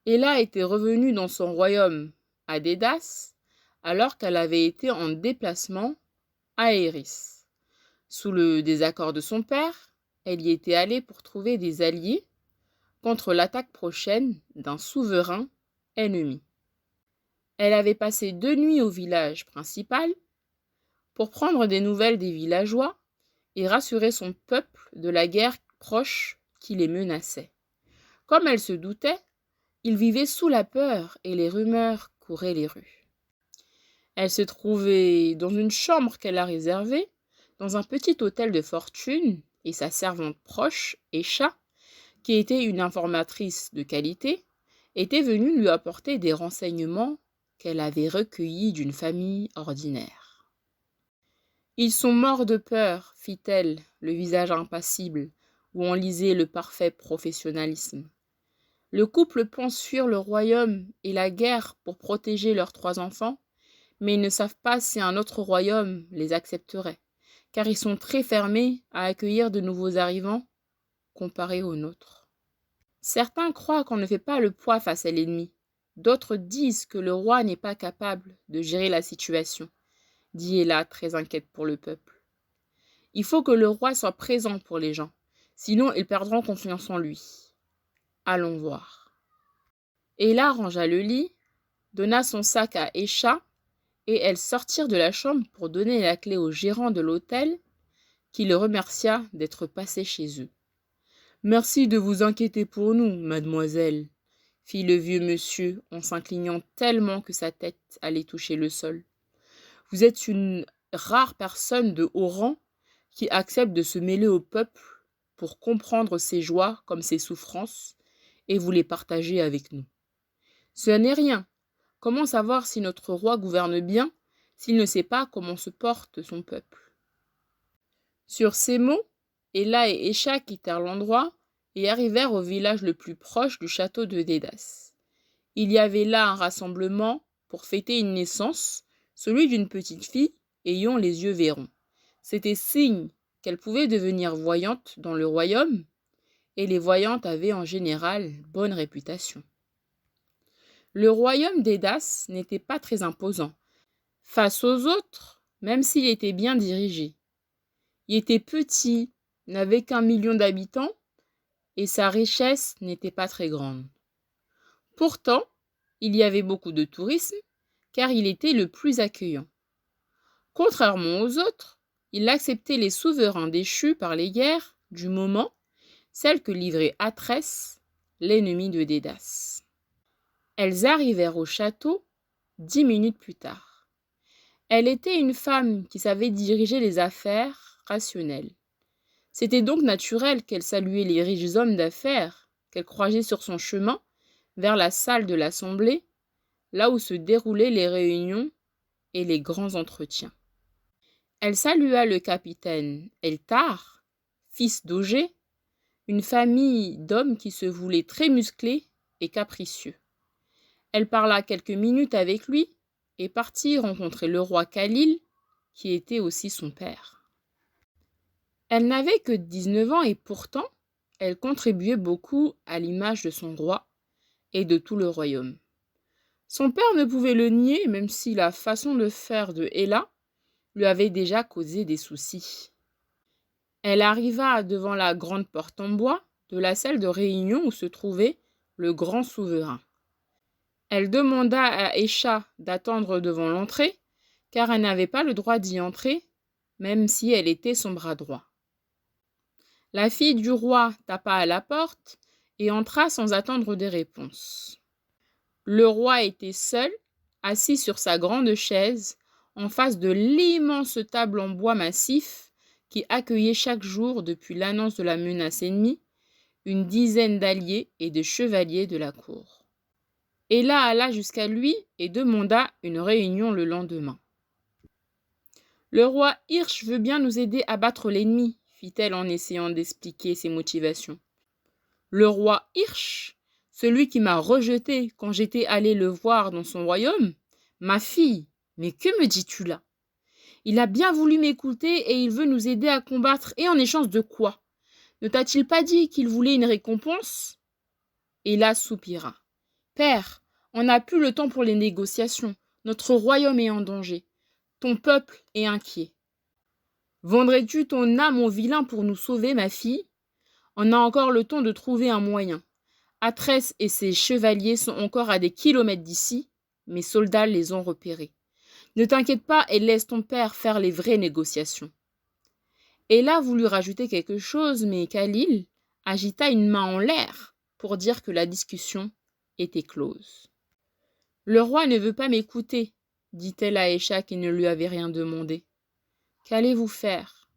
Ella était revenue dans son royaume à Dédas alors qu'elle avait été en déplacement à Éris. Sous le désaccord de son père, elle y était allée pour trouver des alliés contre l'attaque prochaine d'un souverain ennemi. Elle avait passé 2 nuits au village principal pour prendre des nouvelles des villageois et rassurer son peuple de la guerre proche qui les menaçait. Comme elle se doutait, ils vivaient sous la peur et les rumeurs couraient les rues. Elle se trouvait dans une chambre qu'elle a réservée, dans un petit hôtel de fortune, et sa servante proche, Esha, qui était une informatrice de qualité, était venue lui apporter des renseignements qu'elle avait recueillis d'une famille ordinaire. « Ils sont morts de peur, fit-elle, le visage impassible, où on lisait le parfait professionnalisme. Le couple pense fuir le royaume et la guerre pour protéger leurs 3 enfants, mais ils ne savent pas si un autre royaume les accepterait, car ils sont très fermés à accueillir de nouveaux arrivants comparés aux nôtres. Certains croient qu'on ne fait pas le poids face à l'ennemi. D'autres disent que le roi n'est pas capable de gérer la situation, dit Ella, très inquiète pour le peuple. Il faut que le roi soit présent pour les gens, sinon ils perdront confiance en lui. Allons voir. Ella rangea le lit, donna son sac à Esha, et elles sortirent de la chambre pour donner la clé au gérant de l'hôtel, qui le remercia d'être passé chez eux. « Merci de vous inquiéter pour nous, mademoiselle, » fit le vieux monsieur en s'inclinant tellement que sa tête allait toucher le sol. « Vous êtes une rare personne de haut rang qui accepte de se mêler au peuple pour comprendre ses joies comme ses souffrances et vous les partager avec nous. Ce n'est rien. Comment savoir si notre roi gouverne bien s'il ne sait pas comment se porte son peuple ?» Sur ces mots, Ella et Esha quittèrent l'endroit et arrivèrent au village le plus proche du château de Dédas. Il y avait là un rassemblement pour fêter une naissance, celui d'une petite fille ayant les yeux vairons. C'était signe qu'elle pouvait devenir voyante dans le royaume, et les voyantes avaient en général bonne réputation. Le royaume d'Édas n'était pas très imposant face aux autres, même s'il était bien dirigé. Il était petit, n'avait qu'1 million d'habitants, et sa richesse n'était pas très grande. Pourtant, il y avait beaucoup de tourisme, car il était le plus accueillant. Contrairement aux autres, il acceptait les souverains déchus par les guerres du moment, celles que livrait Atrès, l'ennemi de Dédas. Elles arrivèrent au château 10 minutes plus tard. Elle était une femme qui savait diriger les affaires rationnelles. C'était donc naturel qu'elle saluait les riches hommes d'affaires qu'elle croisait sur son chemin vers la salle de l'assemblée, là où se déroulaient les réunions et les grands entretiens. Elle salua le capitaine Eltar, fils d'Augé, une famille d'hommes qui se voulaient très musclés et capricieux. Elle parla quelques minutes avec lui et partit rencontrer le roi Khalil, qui était aussi son père. Elle n'avait que 19 ans et pourtant, elle contribuait beaucoup à l'image de son roi et de tout le royaume. Son père ne pouvait le nier, même si la façon de faire de Ella lui avait déjà causé des soucis. Elle arriva devant la grande porte en bois de la salle de réunion où se trouvait le grand souverain. Elle demanda à Esha d'attendre devant l'entrée, car elle n'avait pas le droit d'y entrer, même si elle était son bras droit. La fille du roi tapa à la porte et entra sans attendre des réponses. Le roi était seul, assis sur sa grande chaise, en face de l'immense table en bois massif qui accueillait chaque jour, depuis l'annonce de la menace ennemie, une dizaine d'alliés et de chevaliers de la cour. Ella alla jusqu'à lui et demanda une réunion le lendemain. « Le roi Hirsch veut bien nous aider à battre l'ennemi, » fit-elle en essayant d'expliquer ses motivations. « Le roi Hirsch, celui qui m'a rejeté quand j'étais allée le voir dans son royaume? Ma fille, mais que me dis-tu là? Il a bien voulu m'écouter et il veut nous aider à combattre, et en échange de quoi? Ne t'a-t-il pas dit qu'il voulait une récompense ?» Ella soupira. Père, on n'a plus le temps pour les négociations. Notre royaume est en danger. Ton peuple est inquiet. Vendrais-tu ton âme au vilain pour nous sauver, ma fille? On a encore le temps de trouver un moyen. Atrès et ses chevaliers sont encore à des kilomètres d'ici. Mes soldats les ont repérés. Ne t'inquiète pas et laisse ton père faire les vraies négociations. Ella voulut rajouter quelque chose, mais Khalil agita une main en l'air pour dire que la discussion était close. Le roi ne veut pas m'écouter, dit-elle à Aïcha qui ne lui avait rien demandé. Qu'allez-vous faire?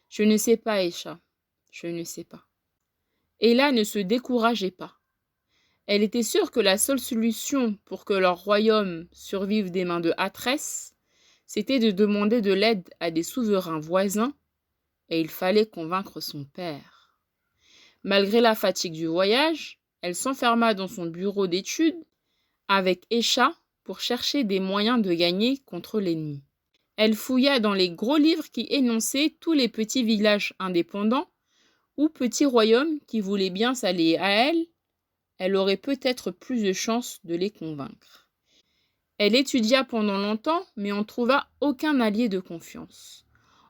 Je ne sais pas, Aïcha, je ne sais pas. Ella ne se décourageait pas. Elle était sûre que la seule solution pour que leur royaume survive des mains de Atrès, c'était de demander de l'aide à des souverains voisins, et il fallait convaincre son père. Malgré la fatigue du voyage, elle s'enferma dans son bureau d'études avec Aïcha pour chercher des moyens de gagner contre l'ennemi. Elle fouilla dans les gros livres qui énonçaient tous les petits villages indépendants ou petits royaumes qui voulaient bien s'allier à elle. Elle aurait peut-être plus de chances de les convaincre. Elle étudia pendant longtemps, mais on trouva aucun allié de confiance.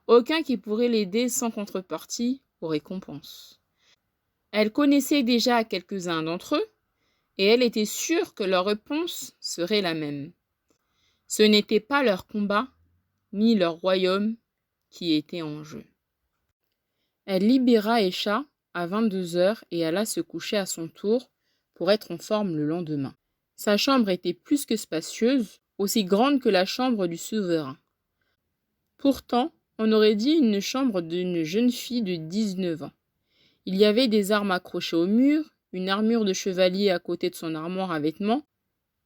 Aucun qui pourrait l'aider sans contrepartie ou récompense. Elle connaissait déjà quelques-uns d'entre eux, et elle était sûre que leur réponse serait la même. Ce n'était pas leur combat, ni leur royaume qui était en jeu. Elle libéra Aïcha à 22h et alla se coucher à son tour pour être en forme le lendemain. Sa chambre était plus que spacieuse, aussi grande que la chambre du souverain. Pourtant, on aurait dit une chambre d'une jeune fille de 19 ans. Il y avait des armes accrochées au mur, une armure de chevalier à côté de son armoire à vêtements,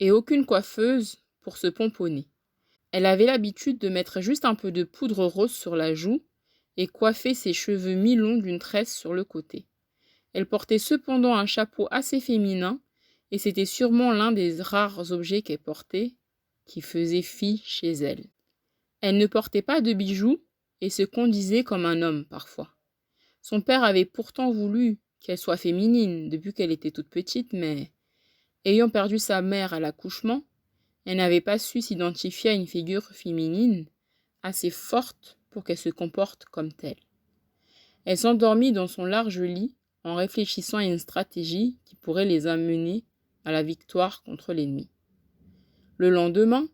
et aucune coiffeuse pour se pomponner. Elle avait l'habitude de mettre juste un peu de poudre rose sur la joue et coiffer ses cheveux mi-longs d'une tresse sur le côté. Elle portait cependant un chapeau assez féminin, et c'était sûrement l'un des rares objets qu'elle portait, qui faisait fi chez elle. Elle ne portait pas de bijoux et se conduisait comme un homme parfois. Son père avait pourtant voulu qu'elle soit féminine depuis qu'elle était toute petite, mais, ayant perdu sa mère à l'accouchement, elle n'avait pas su s'identifier à une figure féminine assez forte pour qu'elle se comporte comme telle. Elle s'endormit dans son large lit en réfléchissant à une stratégie qui pourrait les amener à la victoire contre l'ennemi. Le lendemain,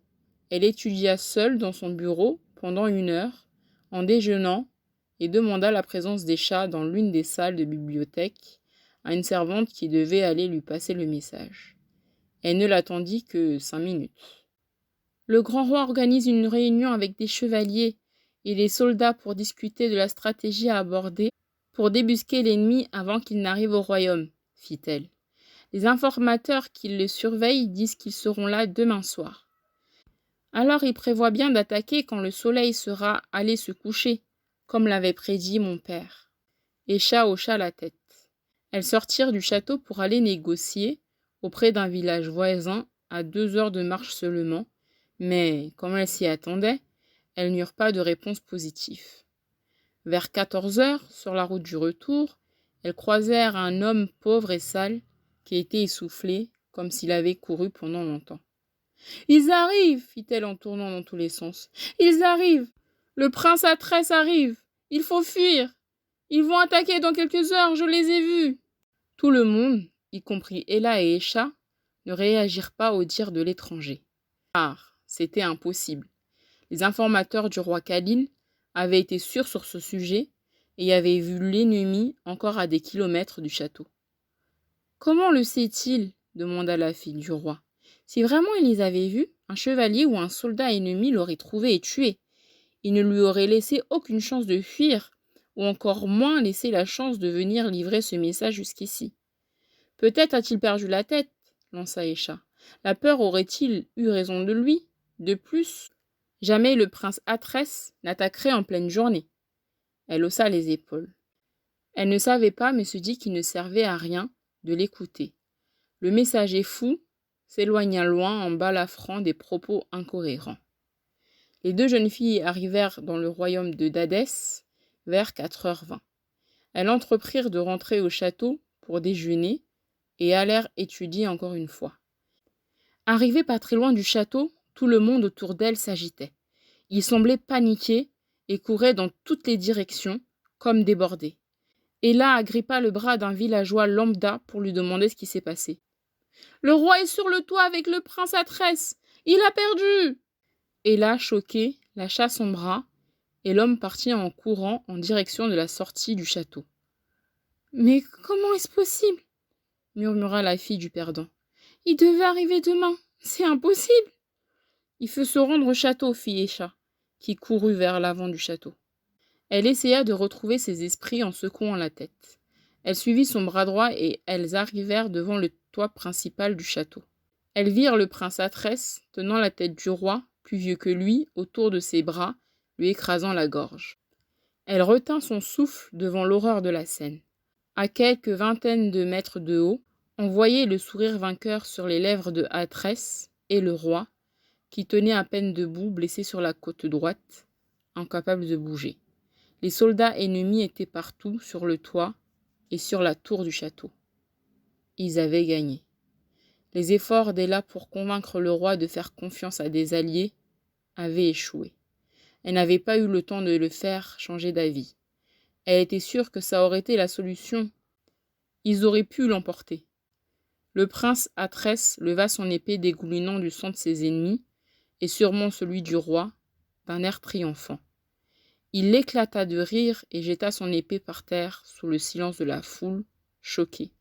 elle étudia seule dans son bureau pendant 1 heure, en déjeunant, et demanda la présence des chats dans l'une des salles de bibliothèque à une servante qui devait aller lui passer le message. Elle ne l'attendit que 5 minutes. Le grand roi organise une réunion avec des chevaliers et des soldats pour discuter de la stratégie à aborder pour débusquer l'ennemi avant qu'il n'arrive au royaume, fit-elle. Les informateurs qui le surveillent disent qu'ils seront là demain soir. Alors il prévoit bien d'attaquer quand le soleil sera allé se coucher, comme l'avait prédit mon père. Aïcha hocha la tête. Elles sortirent du château pour aller négocier auprès d'un village voisin à 2 heures de marche seulement, mais, comme elles s'y attendaient, elles n'eurent pas de réponse positive. Vers 14h, sur la route du retour, elles croisèrent un homme pauvre et sale qui était essoufflé, comme s'il avait couru pendant longtemps. « Ils arrivent !» fit-elle en tournant dans tous les sens. « Ils arrivent! Le prince Atrès arrive! Il faut fuir! Ils vont attaquer dans quelques heures, je les ai vus !» Tout le monde, y compris Ella et Aïcha, ne réagirent pas au dire de l'étranger. Car c'était impossible. Les informateurs du roi Khalil avaient été sûrs sur ce sujet et avaient vu l'ennemi encore à des kilomètres du château. « Comment le sait-il » demanda la fille du roi. « Si vraiment il les avait vus, un chevalier ou un soldat ennemi l'aurait trouvé et tué. Il ne lui aurait laissé aucune chance de fuir, ou encore moins laissé la chance de venir livrer ce message jusqu'ici. Peut-être a-t-il perdu la tête, lança Aïcha. La peur aurait-il eu raison de lui? De plus, jamais le prince Atrès n'attaquerait en pleine journée. » Elle haussa les épaules. Elle ne savait pas, mais se dit qu'il ne servait à rien de l'écouter. Le messager fou s'éloigna loin en balafrant des propos incohérents. Les 2 jeunes filles arrivèrent dans le royaume de Dadès vers 4h20. Elles entreprirent de rentrer au château pour déjeuner et allèrent étudier encore une fois. Arrivée pas très loin du château, tout le monde autour d'elle s'agitait. Ils semblaient paniqués et couraient dans toutes les directions, comme débordés. Ella agrippa le bras d'un villageois lambda pour lui demander ce qui s'est passé. « Le roi est sur le toit avec le prince à tresse. Il a perdu !» Ella, choquée, lâcha son bras et l'homme partit en courant en direction de la sortie du château. « Mais comment est-ce possible ?» murmura la fille du perdant. « Il devait arriver demain. C'est impossible !» « Il faut se rendre au château, fit Escha, qui courut vers l'avant du château. Elle essaya de retrouver ses esprits en secouant la tête. Elle suivit son bras droit et elles arrivèrent devant le toit principal du château. Elles virent le prince à tresse, tenant la tête du roi, plus vieux que lui, autour de ses bras, lui écrasant la gorge. Elle retint son souffle devant l'horreur de la scène. À quelques vingtaines de mètres de haut, on voyait le sourire vainqueur sur les lèvres de Atrès et le roi, qui tenait à peine debout, blessé sur la côte droite, incapable de bouger. Les soldats ennemis étaient partout, sur le toit et sur la tour du château. Ils avaient gagné. Les efforts d'Ella pour convaincre le roi de faire confiance à des alliés avaient échoué. Elle n'avait pas eu le temps de le faire changer d'avis. Elle était sûre que ça aurait été la solution. Ils auraient pu l'emporter. Le prince Atrès leva son épée dégoulinant du sang de ses ennemis, et sûrement celui du roi, d'un air triomphant. Il éclata de rire et jeta son épée par terre sous le silence de la foule, choquée.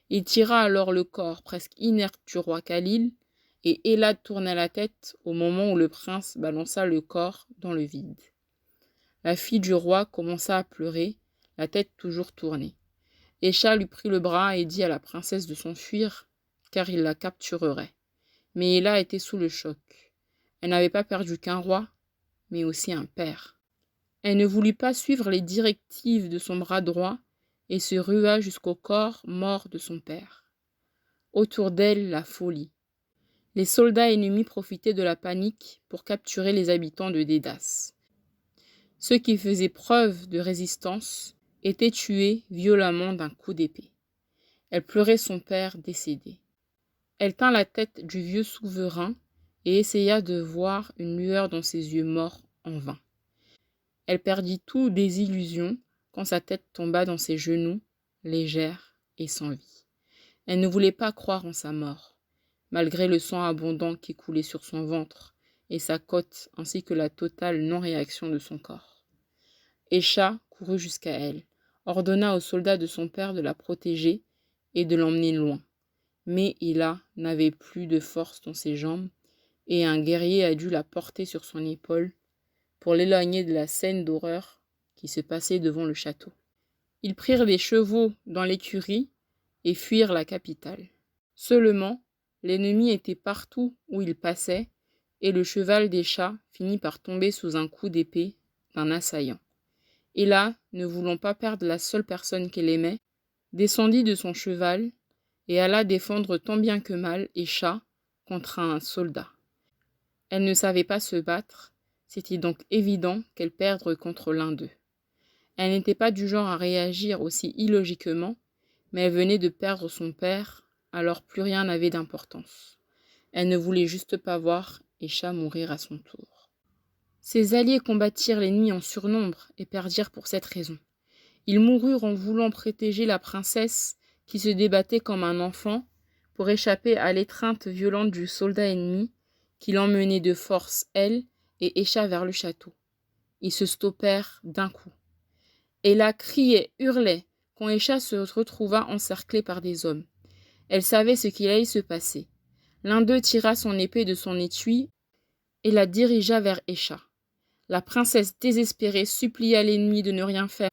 Il tira alors le corps presque inerte du roi Khalil, et Ella tourna la tête au moment où le prince balança le corps dans le vide. La fille du roi commença à pleurer, la tête toujours tournée. Escha lui prit le bras et dit à la princesse de s'enfuir, car il la capturerait. Mais Ella était sous le choc. Elle n'avait pas perdu qu'un roi, mais aussi un père. Elle ne voulut pas suivre les directives de son bras droit et se rua jusqu'au corps mort de son père. Autour d'elle, la folie. Les soldats ennemis profitaient de la panique pour capturer les habitants de Dédas. Ceux qui faisaient preuve de résistance étaient tués violemment d'un coup d'épée. Elle pleurait son père décédé. Elle tint la tête du vieux souverain et essaya de voir une lueur dans ses yeux morts en vain. Elle perdit tout désillusion quand sa tête tomba dans ses genoux, légère et sans vie. Elle ne voulait pas croire en sa mort, malgré le sang abondant qui coulait sur son ventre et sa côte ainsi que la totale non-réaction de son corps. Escha courut jusqu'à elle, ordonna aux soldats de son père de la protéger et de l'emmener loin. Mais Ella n'avait plus de force dans ses jambes et un guerrier a dû la porter sur son épaule pour l'éloigner de la scène d'horreur qui se passait devant le château. Ils prirent des chevaux dans l'écurie et fuirent la capitale. Seulement, l'ennemi était partout où il passait et le cheval d'Escha finit par tomber sous un coup d'épée d'un assaillant. Ella, ne voulant pas perdre la seule personne qu'elle aimait, descendit de son cheval et alla défendre tant bien que mal Escha contre un soldat. Elle ne savait pas se battre, c'était donc évident qu'elle perdrait contre l'un d'eux. Elle n'était pas du genre à réagir aussi illogiquement, mais elle venait de perdre son père, alors plus rien n'avait d'importance. Elle ne voulait juste pas voir Escha mourir à son tour. Ses alliés combattirent l'ennemi en surnombre et perdirent pour cette raison. Ils moururent en voulant protéger la princesse qui se débattait comme un enfant pour échapper à l'étreinte violente du soldat ennemi qui l'emmenait de force, elle, et Escha vers le château. Ils se stoppèrent d'un coup. Ella criait, hurlait, quand Escha se retrouva encerclé par des hommes. Elle savait ce qu'il allait se passer. L'un d'eux tira son épée de son étui et la dirigea vers Escha. La princesse désespérée supplia l'ennemi de ne rien faire,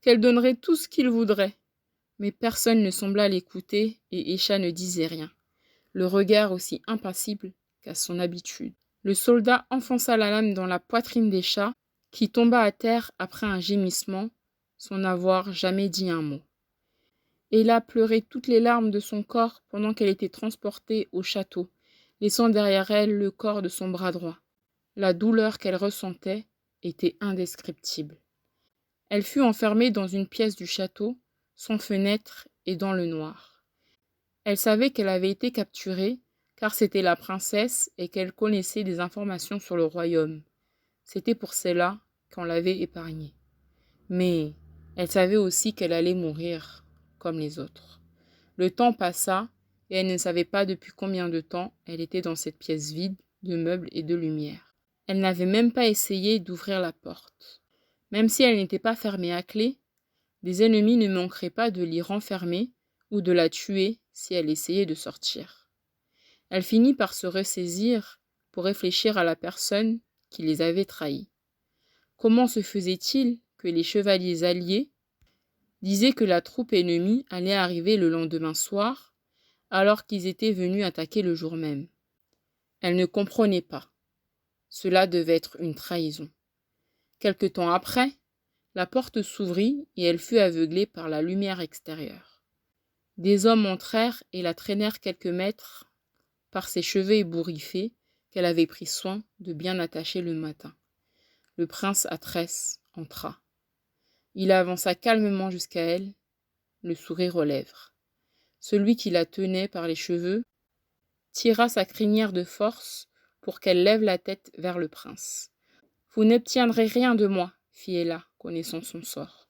qu'elle donnerait tout ce qu'il voudrait. Mais personne ne sembla l'écouter et Escha ne disait rien, le regard aussi impassible qu'à son habitude. Le soldat enfonça la lame dans la poitrine d'Escha, qui tomba à terre après un gémissement, sans n'avoir jamais dit un mot. Ella pleurait toutes les larmes de son corps pendant qu'elle était transportée au château, laissant derrière elle le corps de son bras droit. La douleur qu'elle ressentait était indescriptible. Elle fut enfermée dans une pièce du château, sans fenêtre et dans le noir. Elle savait qu'elle avait été capturée, car c'était la princesse et qu'elle connaissait des informations sur le royaume. C'était pour cela qu'on l'avait épargnée. Mais elle savait aussi qu'elle allait mourir, comme les autres. Le temps passa, et elle ne savait pas depuis combien de temps elle était dans cette pièce vide de meubles et de lumière. Elle n'avait même pas essayé d'ouvrir la porte. Même si elle n'était pas fermée à clé, des ennemis ne manqueraient pas de l'y renfermer ou de la tuer si elle essayait de sortir. Elle finit par se ressaisir pour réfléchir à la personne qui les avait trahis. Comment se faisait-il que les chevaliers alliés disaient que la troupe ennemie allait arriver le lendemain soir, alors qu'ils étaient venus attaquer le jour même? Elle ne comprenait pas. Cela devait être une trahison. Quelque temps après, la porte s'ouvrit et elle fut aveuglée par la lumière extérieure. Des hommes entrèrent et la traînèrent quelques mètres par ses cheveux ébouriffés qu'elle avait pris soin de bien attacher le matin. Le prince à tresse entra. Il avança calmement jusqu'à elle, le sourire aux lèvres. Celui qui la tenait par les cheveux tira sa crinière de force pour qu'elle lève la tête vers le prince. « Vous n'obtiendrez rien de moi, fit Ella, connaissant son sort.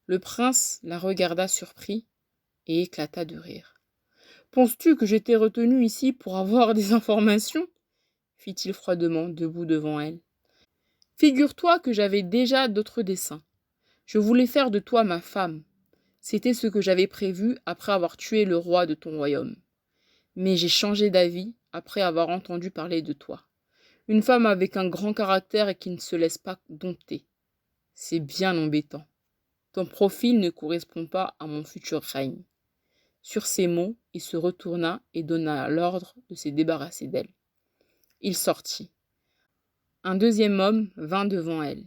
Le prince la regarda surpris et éclata de rire. « Penses-tu que j'étais retenu ici pour avoir des informations ?» fit-il froidement, debout devant elle. « Figure-toi que j'avais déjà d'autres desseins. Je voulais faire de toi ma femme. C'était ce que j'avais prévu après avoir tué le roi de ton royaume. Mais j'ai changé d'avis après avoir entendu parler de toi. Une femme avec un grand caractère et qui ne se laisse pas dompter. C'est bien embêtant. Ton profil ne correspond pas à mon futur règne. » Sur ces mots, il se retourna et donna l'ordre de se débarrasser d'elle. Il sortit. Un deuxième homme vint devant elle,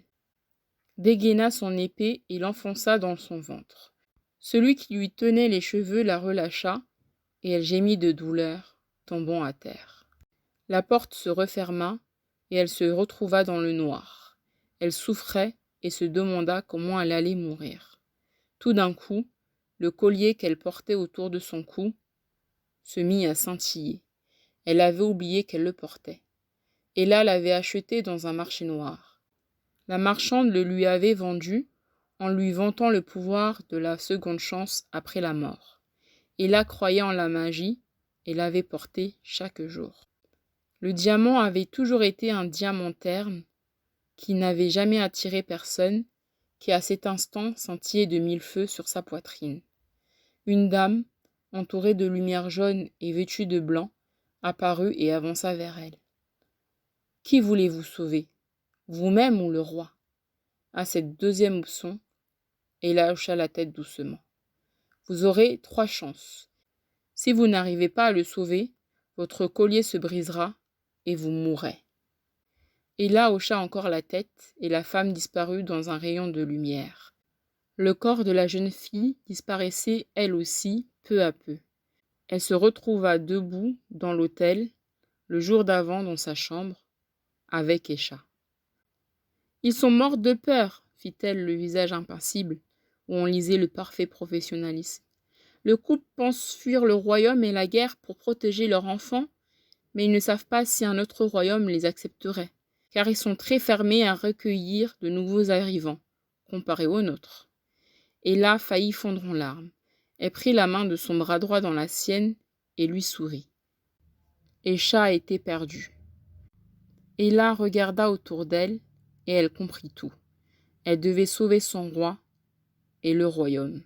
dégaina son épée et l'enfonça dans son ventre. Celui qui lui tenait les cheveux la relâcha, et elle gémit de douleur, tombant à terre. La porte se referma, et elle se retrouva dans le noir. Elle souffrait et se demanda comment elle allait mourir. Tout d'un coup, le collier qu'elle portait autour de son cou se mit à scintiller. Elle avait oublié qu'elle le portait. Ella l'avait acheté dans un marché noir. La marchande le lui avait vendu en lui vantant le pouvoir de la seconde chance après la mort. Ella croyait en la magie et l'avait porté chaque jour. Le diamant avait toujours été un diamant terne qui n'avait jamais attiré personne, qui à cet instant scintillait de mille feux sur sa poitrine. Une dame, entourée de lumière jaune et vêtue de blanc, apparut et avança vers elle. « Qui voulez-vous sauver, vous-même ou le roi ?» À cette deuxième option, Ella hocha la tête doucement. « Vous aurez 3 chances. Si vous n'arrivez pas à le sauver, votre collier se brisera et vous mourrez. » Ella hocha encore la tête et la femme disparut dans un rayon de lumière. Le corps de la jeune fille disparaissait elle aussi peu à peu. Elle se retrouva debout dans l'hôtel, le jour d'avant dans sa chambre, avec Escha. « Ils sont morts de peur, fit-elle, le visage impassible, où on lisait le parfait professionnalisme. Le couple pense fuir le royaume et la guerre pour protéger leur enfant, mais ils ne savent pas si un autre royaume les accepterait, car ils sont très fermés à recueillir de nouveaux arrivants, comparés aux nôtres. » Ella faillit fondre en larmes. Elle prit la main de son bras droit dans la sienne et lui sourit. Escha était perdue. Ella regarda autour d'elle et elle comprit tout. Elle devait sauver son roi et le royaume.